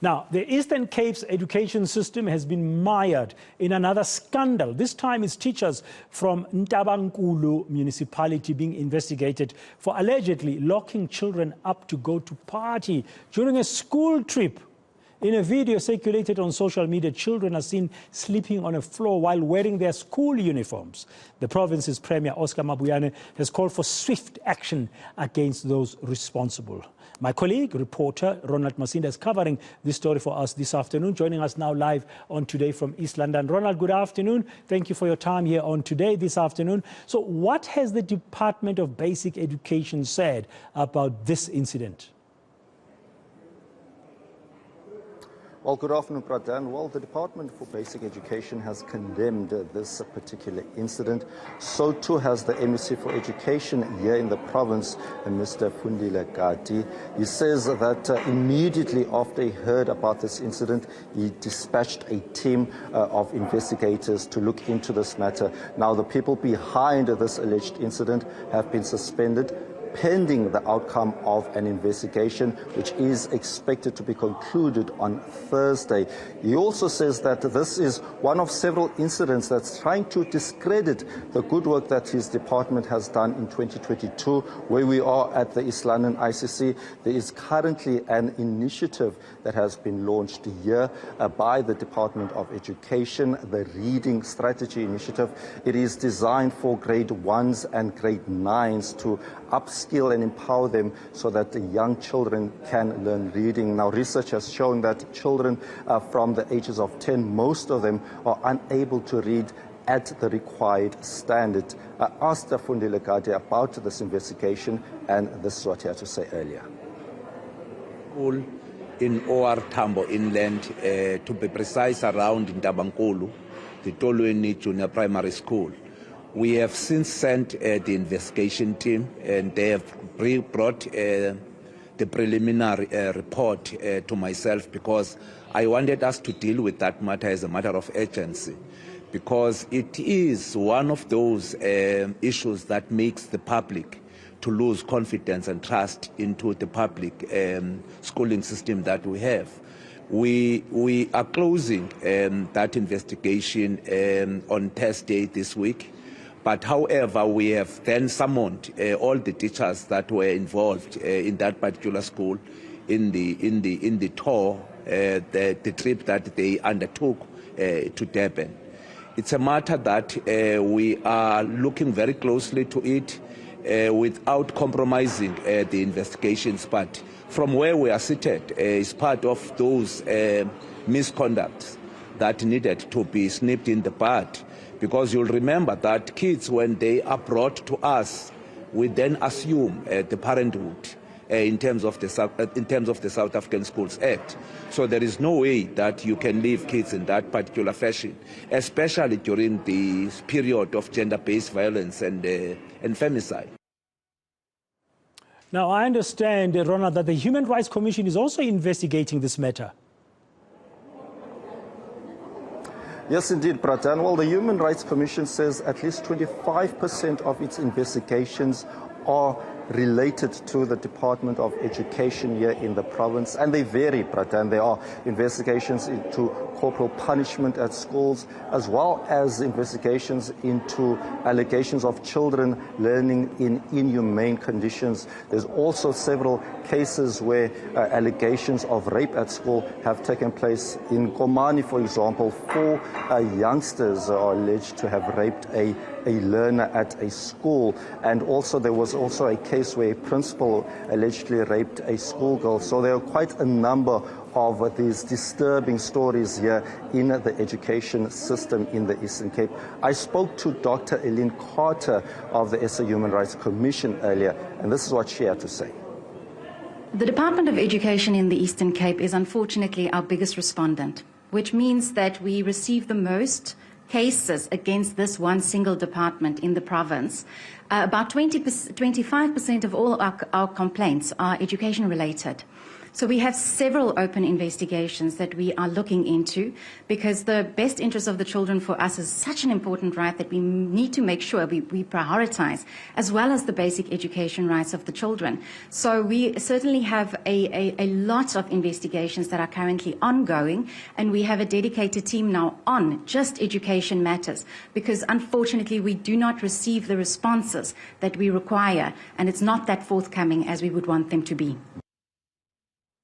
Now, the Eastern Cape's education system has been mired in another scandal. This time it's teachers from Ntabankulu municipality being investigated for allegedly locking children up to go to party during a school trip. In a video circulated on social media, children are seen sleeping on a floor while wearing their school uniforms. The province's Premier, Oscar Mabuyane, has called for swift action against those responsible. My colleague, reporter Ronald Masinda, is covering this story for us this afternoon, joining us now live on Today from East London. Ronald, good afternoon. Thank you for your time here on Today this afternoon. So what has the Department of Basic Education said about this incident? Well, good afternoon, Pradhan. Well, the Department for Basic Education has condemned this particular incident. So too has the MEC for Education here in the province, Mr. Fundile Gati. He says that immediately after he heard about this incident, he dispatched a team of investigators to look into this matter. Now, the people behind this alleged incident have been suspended, pending the outcome of an investigation, which is expected to be concluded on Thursday. He also says that this is one of several incidents that's trying to discredit the good work that his department has done in 2022, where we are at the East London ICC. There is currently an initiative that has been launched here by the Department of Education, the Reading Strategy Initiative. It is designed for grade 1s and grade 9s to upskill and empower them so that the young children can learn reading. Now, research has shown that children from the ages of 10, most of them are unable to read at the required standard. I asked Fundile Gati about this investigation, and this is what he had to say earlier. In OR Tambo Inland, to be precise, around Ntabankulu, the Tolweni Junior Primary School. We have since sent the investigation team, and they have brought the preliminary report to myself, because I wanted us to deal with that matter as a matter of urgency, because it is one of those issues that makes the public to lose confidence and trust into the public schooling system that we have. We are closing that investigation on Thursday this week. But however, we have then summoned all the teachers that were involved in that particular school in the tour, the trip that they undertook to Durban. It's a matter that we are looking very closely to it without compromising the investigations. But from where we are seated, is part of those misconducts that needed to be snipped in the bud. Because you'll remember that kids, when they are brought to us, we then assume the parenthood in terms of the South African Schools Act. So there is no way that you can leave kids in that particular fashion, especially during the period of gender-based violence and femicide. Now, I understand, Ronald, that the Human Rights Commission is also investigating this matter. Yes, indeed, Pradhan. Well, the Human Rights Commission says at least 25% of its investigations are related to the Department of Education here in the province, and they vary, Pradhan. There are investigations into corporal punishment at schools, as well as investigations into allegations of children learning in inhumane conditions. There's also several cases where allegations of rape at school have taken place. In Komani, for example, 4 youngsters are alleged to have raped a learner at a school, and also there was also a case where a principal allegedly raped a schoolgirl. So there are quite a number of these disturbing stories here in the education system in the Eastern Cape. I spoke to Dr. Eileen Carter of the SA Human Rights Commission earlier, and this is what she had to say. The Department of Education in the Eastern Cape is unfortunately our biggest respondent, which means that we receive the most cases against this one single department in the province. About 25% of all our complaints are education related. So we have several open investigations that we are looking into, because the best interest of the children for us is such an important right that we need to make sure we prioritize, as well as the basic education rights of the children. So we certainly have a lot of investigations that are currently ongoing, and we have a dedicated team now on just education matters, because unfortunately we do not receive the responses that we require, and it's not that forthcoming as we would want them to be.